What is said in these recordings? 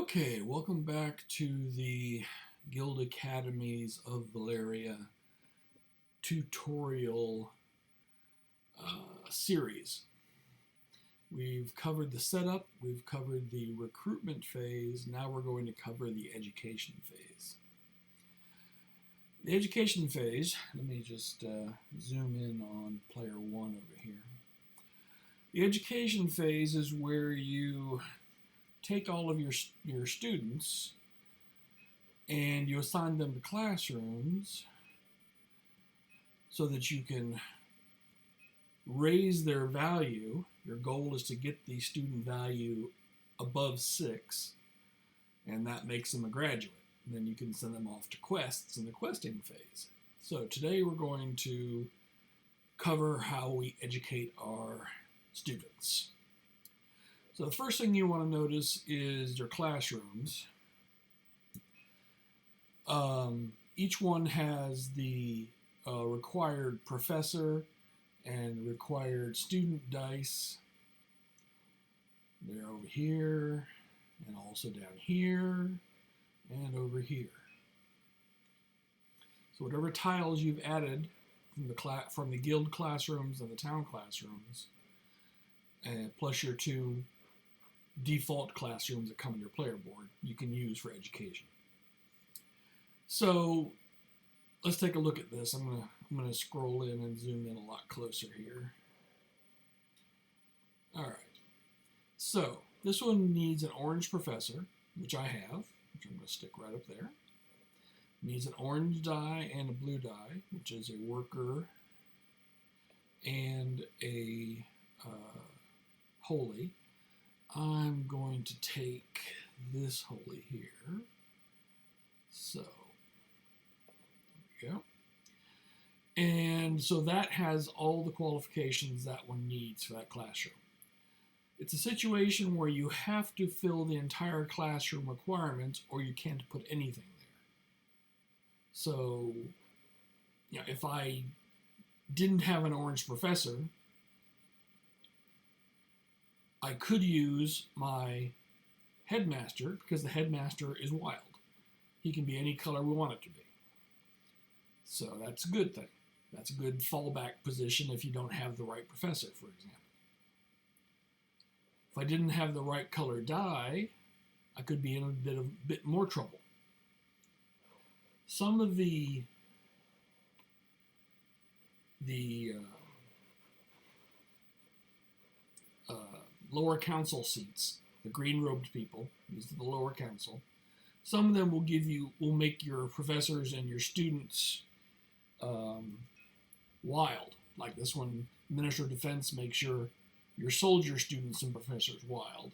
Okay, welcome back to the Guild Academies of Valeria tutorial series. We've covered the setup, we've covered the recruitment phase, now we're going to cover the education phase. The education phase, let me just zoom in on player one over here. The education phase is where you take all of your students and you assign them to classrooms so that you can raise their value. Your goal is to get the student value above 6, and that makes them a graduate. And then you can send them off to quests in the questing phase. So today we're going to cover how we educate our students. So the first thing you want to notice is your classrooms. Each one has the required professor and required student dice. They're over here, and also down here, and over here. So whatever tiles you've added from the guild classrooms and the town classrooms, plus your 2 default classrooms that come on your player board, you can use for education. So let's take a look at this. I'm gonna scroll in and zoom in a lot closer here. All right. So this one needs an orange professor, which I have, which I'm going to stick right up there. Needs an orange die and a blue die, which is a worker and a holy. I'm going to take this holy here. So, there we go. And so that has all the qualifications that one needs for that classroom. It's a situation where you have to fill the entire classroom requirements or you can't put anything there. So, if I didn't have an orange professor, I could use my headmaster because the headmaster is wild. He can be any color we want it to be. So that's a good thing. That's a good fallback position if you don't have the right professor, for example. If I didn't have the right color die, I could be in a bit more trouble. Some of the lower council seats, the green-robed people, these are the lower council. Some of them will make your professors and your students wild. Like this one, Minister of Defense makes your soldier students and professors wild.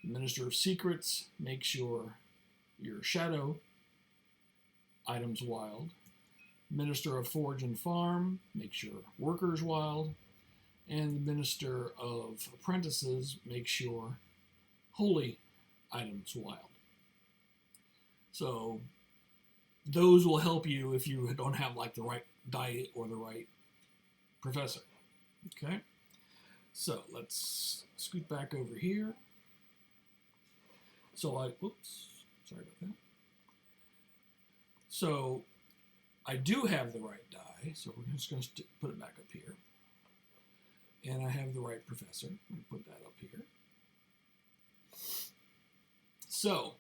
Minister of Secrets makes your shadow items wild. Minister of Forge and Farm makes your workers wild. And the Minister of Apprentices makes your holy items wild. So those will help you if you don't have like the right die or the right professor. Okay, so let's scoot back over here. So sorry about that. So I do have the right die, so we're just going to put it back up here. And I have the right professor. I'm going to put that up here. So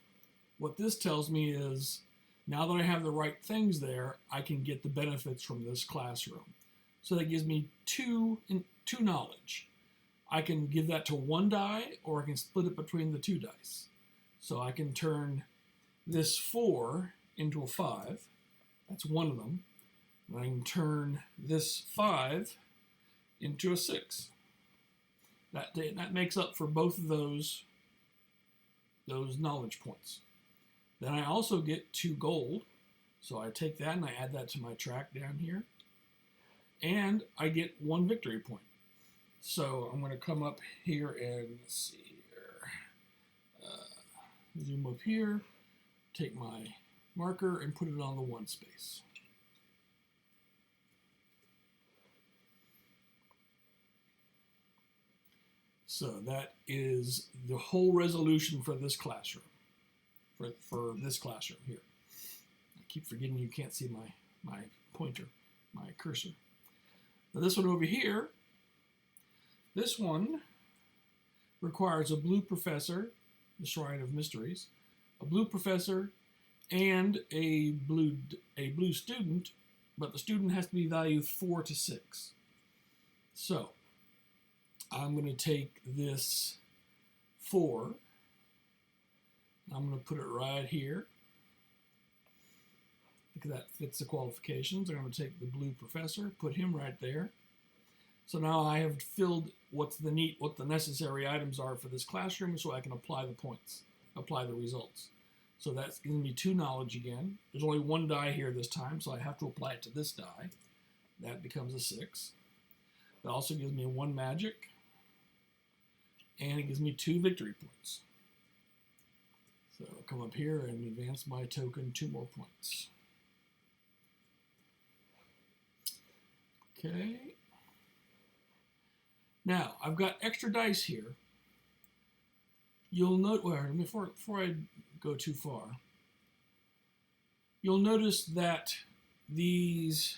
what this tells me is now that I have the right things there, I can get the benefits from this classroom. So that gives me two knowledge. I can give that to 1 die, or I can split it between the 2 dice. So I can turn this 4 into a 5. That's one of them. And I can turn this 5 into a 6. That makes up for both of those knowledge points. Then I also get 2 gold. So I take that and I add that to my track down here. And I get 1 victory point. So I'm going to come up here and see here. Zoom up here. Take my marker and put it on the 1 space. So that is the whole resolution for this classroom. for this classroom here. I keep forgetting you can't see my pointer, my cursor. Now this one over here, this one requires a blue professor, the Shrine of Mysteries, a blue professor, and a blue student, but the student has to be valued 4 to 6. So I'm going to take this 4, I'm going to put it right here. Because that fits the qualifications. I'm going to take the blue professor, put him right there. So now I have filled what the necessary items are for this classroom, so I can apply the points, apply the results. So that's giving me 2 knowledge again. There's only 1 die here this time, so I have to apply it to this die. That becomes a 6. That also gives me 1 magic, and it gives me 2 victory points. So I'll come up here and advance my token 2 more points. Okay. Now, I've got extra dice here. You'll note, well, before I go too far, you'll notice that these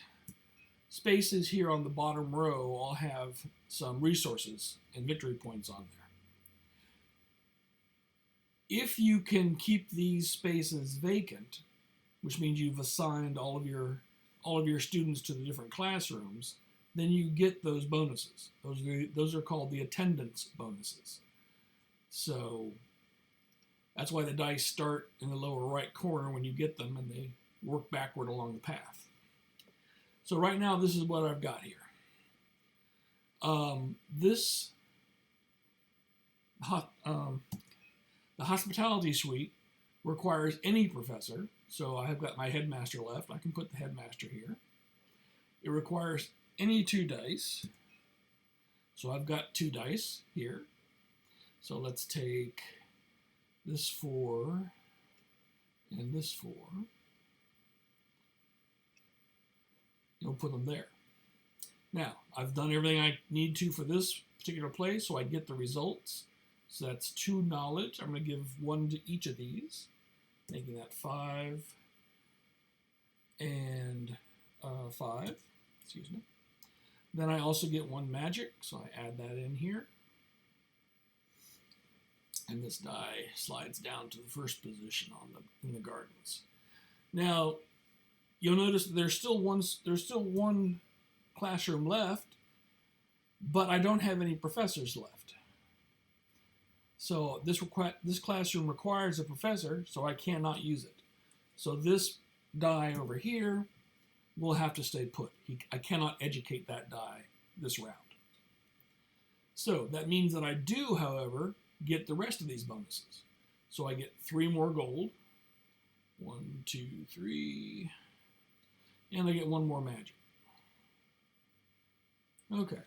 spaces here on the bottom row all have some resources and victory points on there. If you can keep these spaces vacant, which means you've assigned all of your students to the different classrooms, then you get those bonuses. Those are called the attendance bonuses. So that's why the dice start in the lower right corner when you get them, and they work backward along the path. So right now, this is what I've got here. The hospitality suite requires any professor. So I have got my headmaster left. I can put the headmaster here. It requires any 2 dice. So I've got 2 dice here. So let's take this 4 and this 4. And we'll put them there. Now, I've done everything I need to for this particular play, so I get the results. So that's 2 knowledge. I'm going to give 1 to each of these, making that 5 and 5. Excuse me. Then I also get 1 magic, so I add that in here. And this die slides down to the first position in the gardens. Now, you'll notice there's still one classroom left, but I don't have any professors left. So this classroom requires a professor, so I cannot use it. So this die over here will have to stay put. I cannot educate that die this round. So that means that I do, however, get the rest of these bonuses. So I get 3 more gold. 1, 2, 3. And I get 1 more magic. Okay.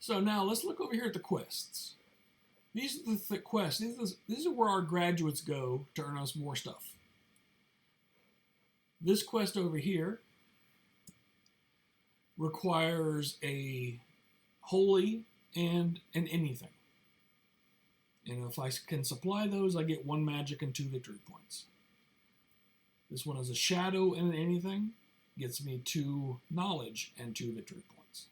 So now let's look over here at the quests. These are the quests. These are where our graduates go to earn us more stuff. This quest over here requires a holy and an anything. And if I can supply those, I get 1 magic and 2 victory points. This one is a shadow and an anything. Gets me 2 knowledge and 2 victory points.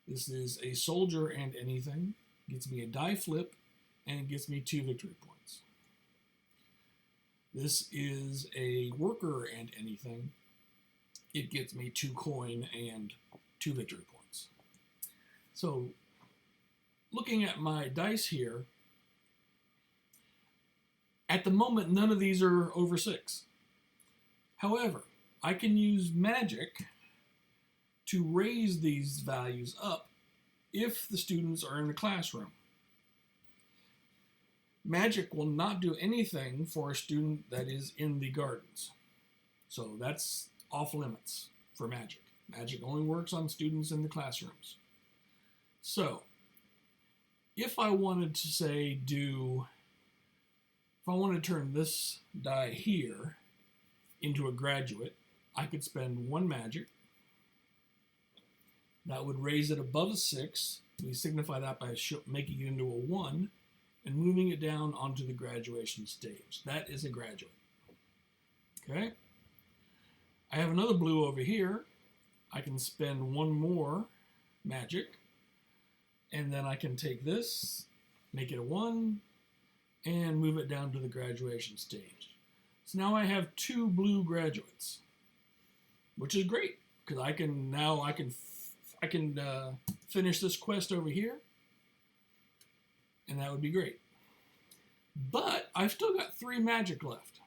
This is a soldier and anything. Gets me a die flip and gets me 2 victory points. This is a worker and anything. It gets me 2 coin and 2 victory points. So, looking at my dice here, at the moment, none of these are over 6. However, I can use magic to raise these values up if the students are in the classroom. Magic will not do anything for a student that is in the gardens. So that's off limits for magic. Magic only works on students in the classrooms. So, if I wanted to say if I wanted to turn this die here into a graduate, I could spend 1 magic. That would raise it above a 6. We signify that by making it into a 1. and moving it down onto the graduation stage. That is a graduate. Okay? I have another blue over here. I can spend one more magic, and then I can take this, make it a 1, and move it down to the graduation stage. So now I have 2 blue graduates, which is great because I can finish this quest over here, and that would be great. But I've still got 3 magic left,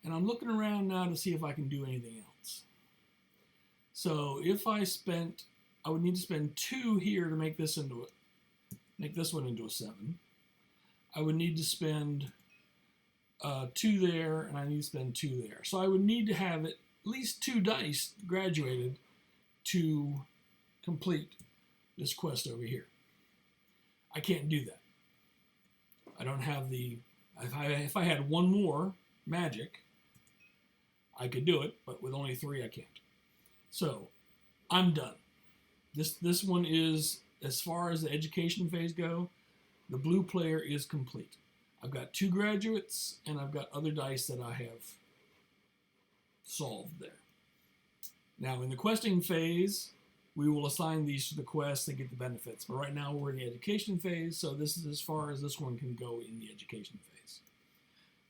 and I'm looking around now to see if I can do anything else. So if I would need to spend 2 here to make this one into a 7. I would need to spend 2 there, and I need to spend 2 there. So I would need to have at least 2 dice graduated to complete this quest over here. I can't do that. I don't have the... If I had 1 more magic, I could do it, but with only 3, I can't. So I'm done. This one is, as far as the education phase go, the blue player is complete. I've got 2 graduates, and I've got other dice that I have solved there. Now, in the questing phase, we will assign these to the quest and get the benefits. But right now, we're in the education phase, so this is as far as this one can go in the education phase.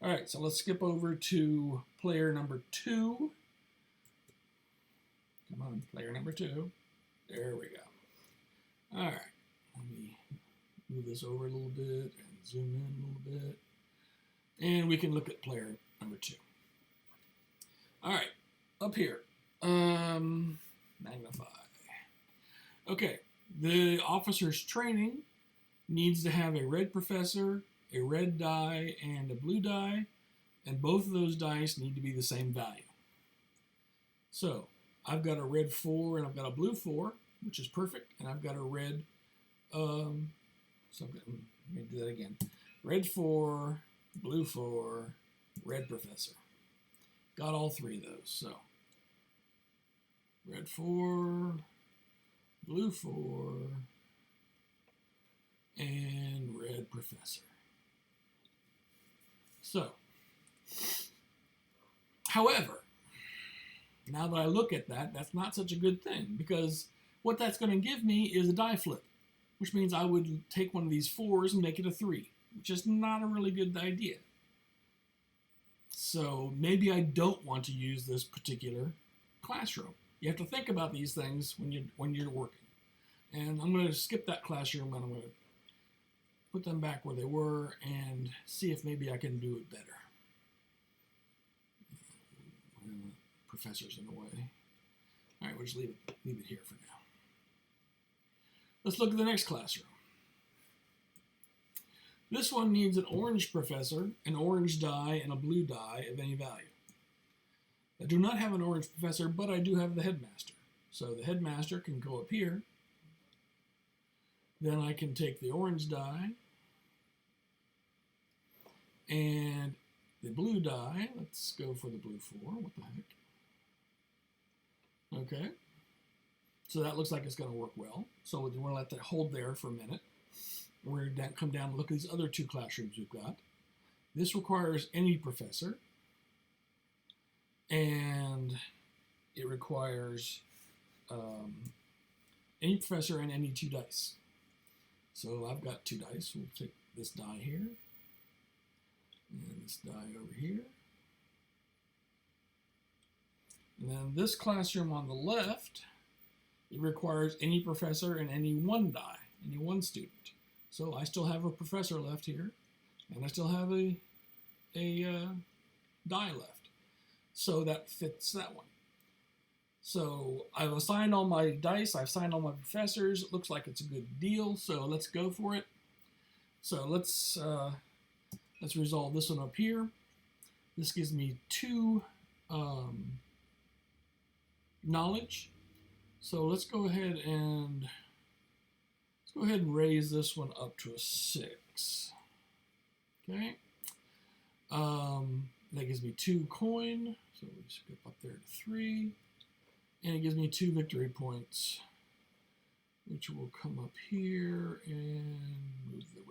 All right, so let's skip over to player number 2. Come on, player number 2. There we go. All right, let me move this over a little bit and zoom in a little bit. And we can look at player number 2. All right, up here. Magnify. Okay, the officer's training needs to have a red professor, a red die, and a blue die, and both of those dice need to be the same value. So I've got a red 4 and I've got a blue 4, which is perfect, and I've got a red, let me do that again. Red 4, blue 4, red professor. Got all 3 of those, so red 4, blue 4, and red professor. So, however, now that I look at that, that's not such a good thing, because what that's going to give me is a die flip, which means I would take one of these 4s and make it a 3, which is not a really good idea. So maybe I don't want to use this particular classroom. You have to think about these things when you're working. And I'm going to skip that classroom, and I'm going to put them back where they were and see if maybe I can do it better. Professor's in the way. All right, we'll just leave it here for now. Let's look at the next classroom. This one needs an orange professor, an orange die, and a blue die of any value. I do not have an orange professor, but I do have the headmaster. So the headmaster can go up here. Then I can take the orange die and the blue die. Let's go for the blue 4. What the heck? Okay. So that looks like it's going to work well. So we want to let that hold there for a minute. We're going to come down and look at these other 2 classrooms we've got. This requires any professor. And it requires any professor and any 2 dice. So I've got 2 dice. We'll take this die here. And this die over here. And then this classroom on the left, it requires any professor and any 1 die, any 1 student. So I still have a professor left here, and I still have a die left. So that fits that one. So I've assigned all my dice, I've assigned all my professors. It looks like it's a good deal, so let's go for it. So let's resolve this one up here. This gives me 2 knowledge. So let's go ahead and raise this one up to a 6. Okay. That gives me 2 coin. So we skip up there to 3. And it gives me 2 victory points, which will come up here and move the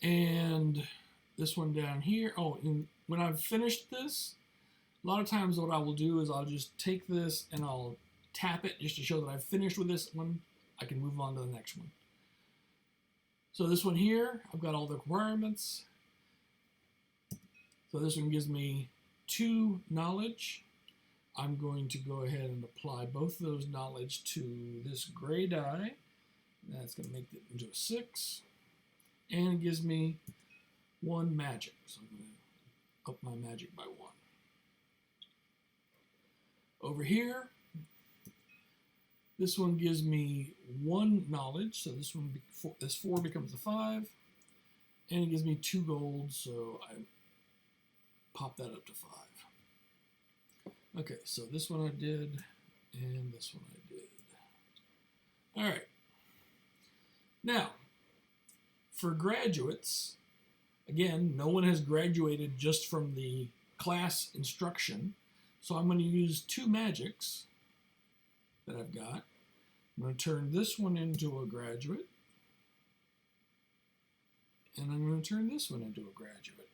And this one down here. Oh, and when I've finished this, a lot of times what I will do is I'll just take this and I'll tap it just to show that I've finished with this one. I can move on to the next one. So this one here, I've got all the requirements. So this one gives me 2 knowledge. I'm going to go ahead and apply both of those knowledge to this gray die. That's going to make it into a 6. And it gives me 1 magic. So I'm going to up my magic by 1. Over here, this one gives me 1 knowledge, so this 4 becomes a 5, and it gives me 2 gold, so I pop that up to 5. Okay, so this one I did, and this one I did. All right. Now, for graduates, again, no one has graduated just from the class instruction, so I'm going to use 2 magics that I've got. I'm going to turn this one into a graduate, and I'm going to turn this one into a graduate.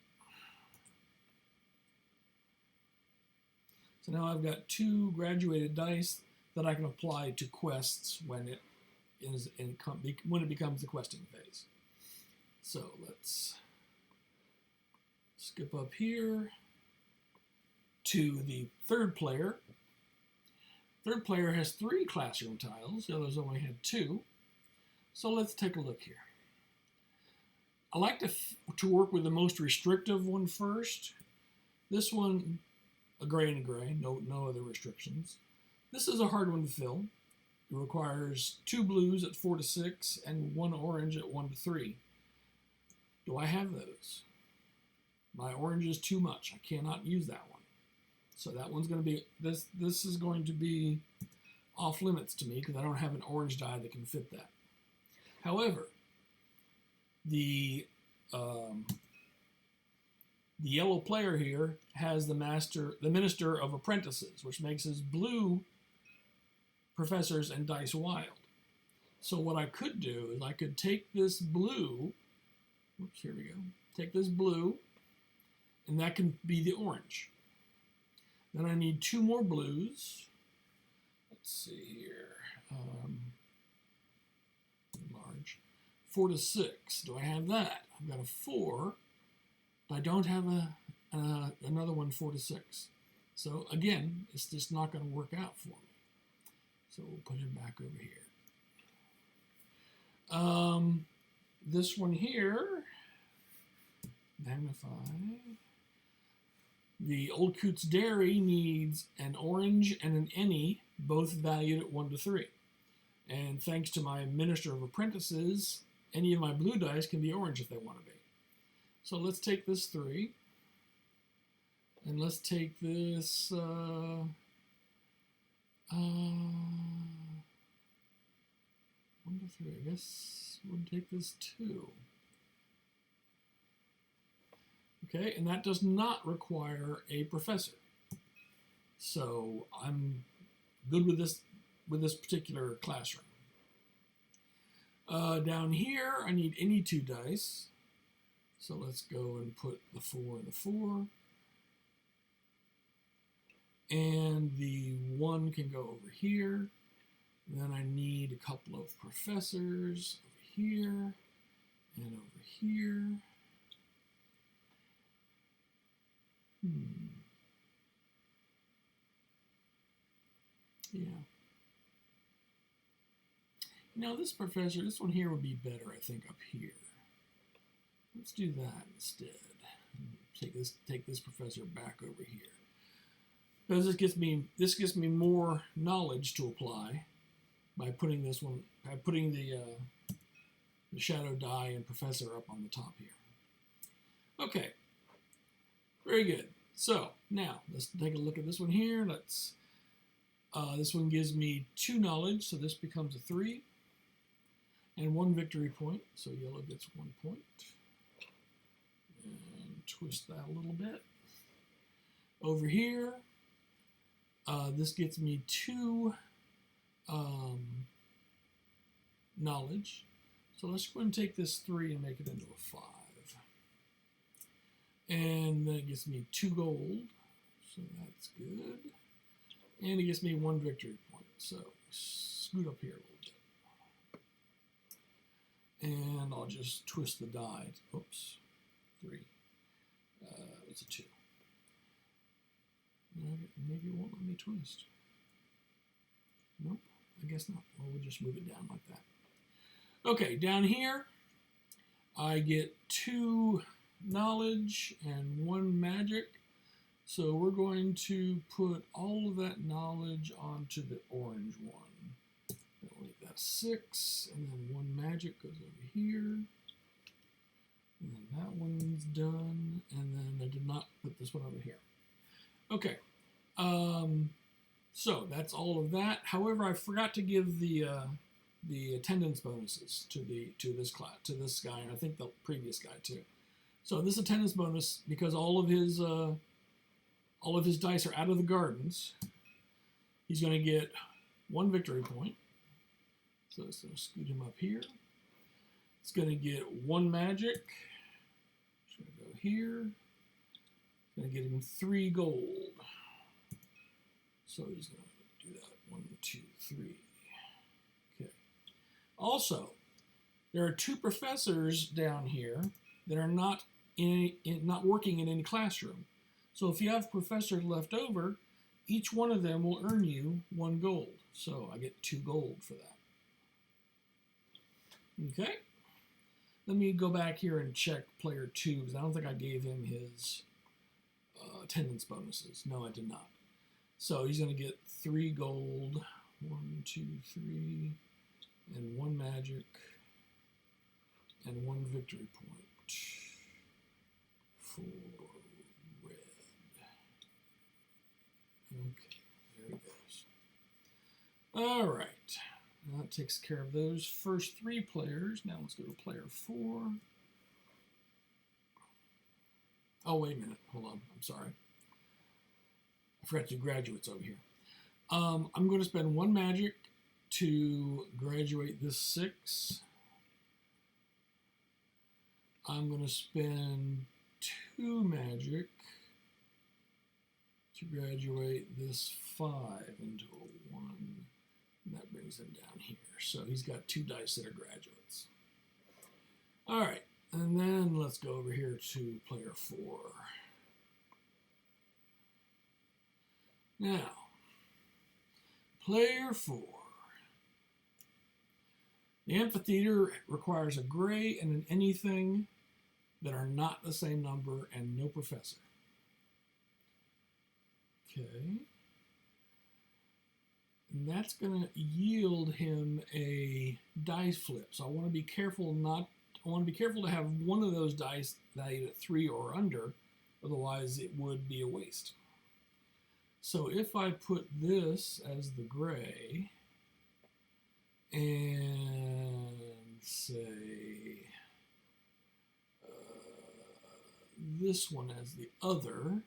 So now I've got 2 graduated dice that I can apply to quests when it becomes the questing phase. So let's skip up here to the third player. Third player has 3 classroom tiles. The others only had 2. So let's take a look here. I like to work with the most restrictive one first. This one, a gray and a gray, no other restrictions. This is a hard one to fill. It requires 2 blues at 4 to 6 and 1 orange at 1 to 3. Do I have those? My orange is too much. I cannot use that one. So that one's going to be, this is going to be off limits to me because I don't have an orange die that can fit that. However, the yellow player here has the Minister of Apprentices, which makes his blue professors and dice wild. So what I could do is I could take this blue, oops, here we go, take this blue, and that can be the orange. Then I need 2 more blues. Let's see here. Large. 4 to 6. Do I have that? I've got a 4. But I don't have another one 4 to 6. So again, it's just not going to work out for me. So we'll put him back over here. This one here, magnify. The Old Coots Dairy needs an orange and an any, both valued at 1 to 3. And thanks to my Minister of Apprentices, any of my blue dice can be orange if they want to be. So let's take this 3, and let's take this 1 to 3. I guess we'll take this 2. Okay, and that does not require a professor. So I'm good with this particular classroom. Down here, I need any 2 dice. So let's go and put the 4 and the 4. And the 1 can go over here. Then I need a couple of professors over here and over here. Yeah. Now this professor, this one here would be better, I think, up here. Let's do that instead. Take this professor back over here. Because this gives me more knowledge to apply by putting the shadow die and professor up on the top here. Okay. Very good. So now let's take a look at this one here. This one gives me 2 knowledge, so this becomes a 3, and 1 victory point. So yellow gets 1 point. And twist that a little bit. Over here, this gets me 2 knowledge. So let's go and take this 3 and make it into a 5. And then it gives me 2 gold, so that's good. And it gives me 1 victory point, so scoot up here a little bit. And I'll just twist the die. Oops, 3. It's a 2. Maybe it won't let me twist. Nope, I guess not. Well, we'll just move it down like that. Okay, down here, I get 2 knowledge and 1 magic. So we're going to put all of that knowledge onto the orange one. That'll make that 6, and then 1 magic goes over here. And then that one's done, and then I did not put this one over here. Okay, so that's all of that. However, I forgot to give the attendance bonuses to this class, to this guy, and I think the previous guy too. So this attendance bonus, because all of his dice are out of the gardens, he's going to get 1 victory point. So it's going to scoot him up here. It's going to get 1 magic. It's going to go here. It's going to get him 3 gold. So he's going to do that. 1, 2, 3. Okay. Also, there are 2 professors down here that are not working in any classroom. So if you have professors left over, each one of them will earn you 1 gold. So I get 2 gold for that. Okay. Let me go back here and check player 2, because I don't think I gave him his attendance bonuses. No, I did not. So he's going to get 3 gold, 1, 2, 3, and 1 magic, and 1 victory point for red. Okay, there he goes. All right. That takes care of those first 3 players. Now let's go to player 4. Oh, wait a minute. Hold on. I'm sorry. I forgot to do graduates over here. I'm going to spend 1 magic to graduate this 6. I'm going to spend 2 magic to graduate this 5 into a 1. And that brings him down here. So he's got 2 dice that are graduates. All right. And then let's go over here to player 4. Now, player 4. The amphitheater requires a gray and an anything that are not the same number and no professor. Okay. And that's going to yield him a dice flip. So I want to be careful to have one of those dice valued at 3 or under, otherwise it would be a waste. So if I put this as the gray and say this one as the other,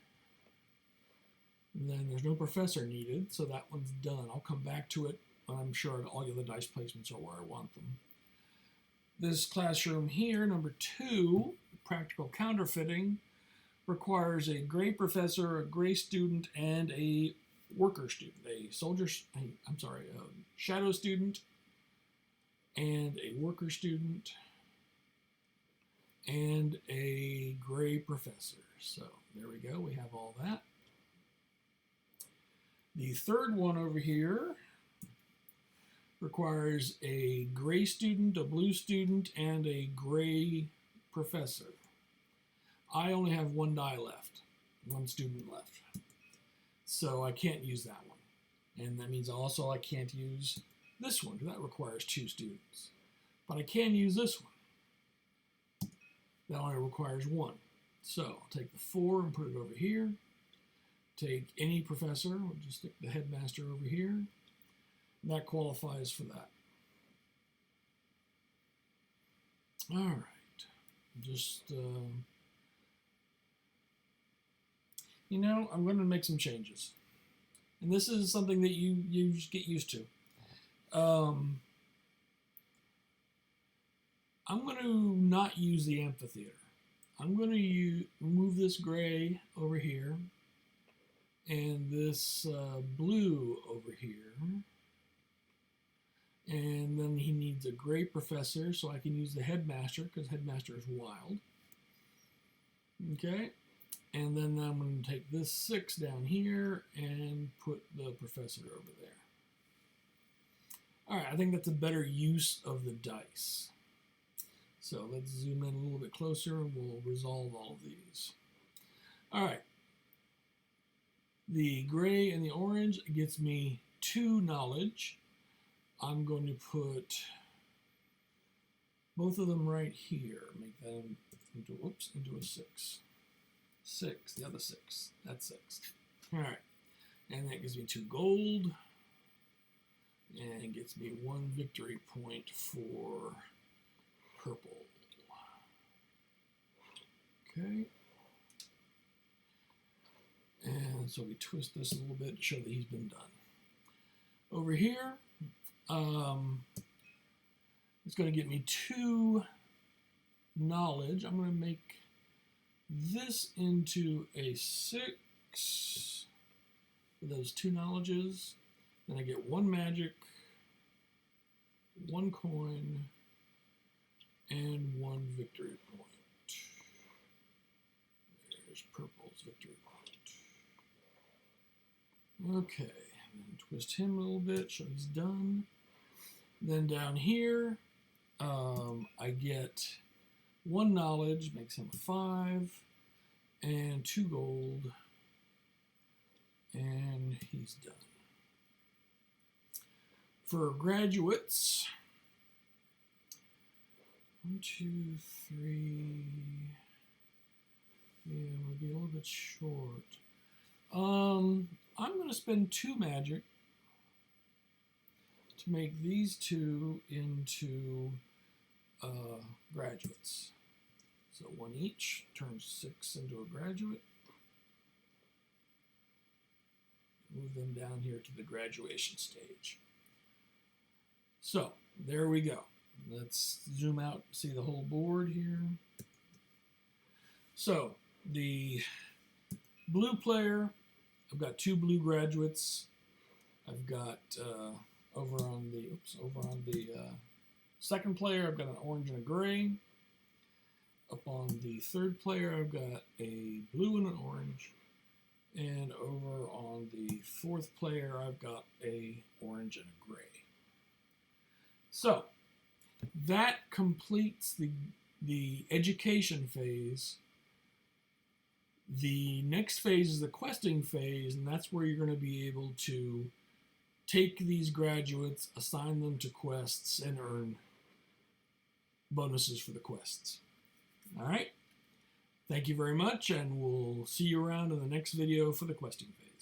then there's no professor needed, so that one's done. I'll come back to it when I'm sure all the other dice placements are where I want them. This classroom here, number 2, practical counterfeiting, requires a gray professor, a gray student, and a worker student, a shadow student, and a worker student, and a gray professor. So there we go, we have all that. The third one over here requires a gray student, a blue student, and a gray professor. I only have 1 die left, 1 student left. So I can't use that one. And that means also I can't use this one, because that requires 2 students. But I can use this one. That only requires 1. So I'll take the 4 and put it over here. Take any professor, we'll just stick the headmaster over here. And that qualifies for that. All right. Just, I'm going to make some changes. And this is something that you just get used to. I'm going to not use the amphitheater. I'm going to move this gray over here and this blue over here. And then he needs a gray professor, so I can use the headmaster because headmaster is wild. Okay, and then I'm going to take this 6 down here and put the professor over there. All right, I think that's a better use of the dice. So let's zoom in a little bit closer and we'll resolve all of these. All right, the gray and the orange gets me 2 knowledge. I'm going to put both of them right here. Make them into a 6. 6, the other 6. That's 6. All right, and that gives me 2 gold, and it gets me 1 victory point for purple. Okay, and so we twist this a little bit to show that he's been done. Over here, it's going to get me 2 knowledge. I'm going to make this into a 6 with those 2 knowledges. Then I get 1 magic, 1 coin, and 1 victory point. There's purple's victory point. Okay, and then twist him a little bit, so he's done. Then down here, I get 1 knowledge, makes him a 5, and 2 gold, and he's done. For graduates, 1, 2, 3. Yeah, we'll be a little bit short. I'm going to spend 2 magic to make these 2 into graduates. So 1 each turns 6 into a graduate. Move them down here to the graduation stage. So there we go. Let's zoom out and see the whole board here. So the blue player, I've got 2 blue graduates. I've got over on the second player, I've got an orange and a gray. Up on the third player, I've got a blue and an orange. And over on the fourth player, I've got a orange and a gray. So that completes the education phase. The next phase is the questing phase, and that's where you're going to be able to take these graduates, assign them to quests, and earn bonuses for the quests. All right. Thank you very much, and we'll see you around in the next video for the questing phase.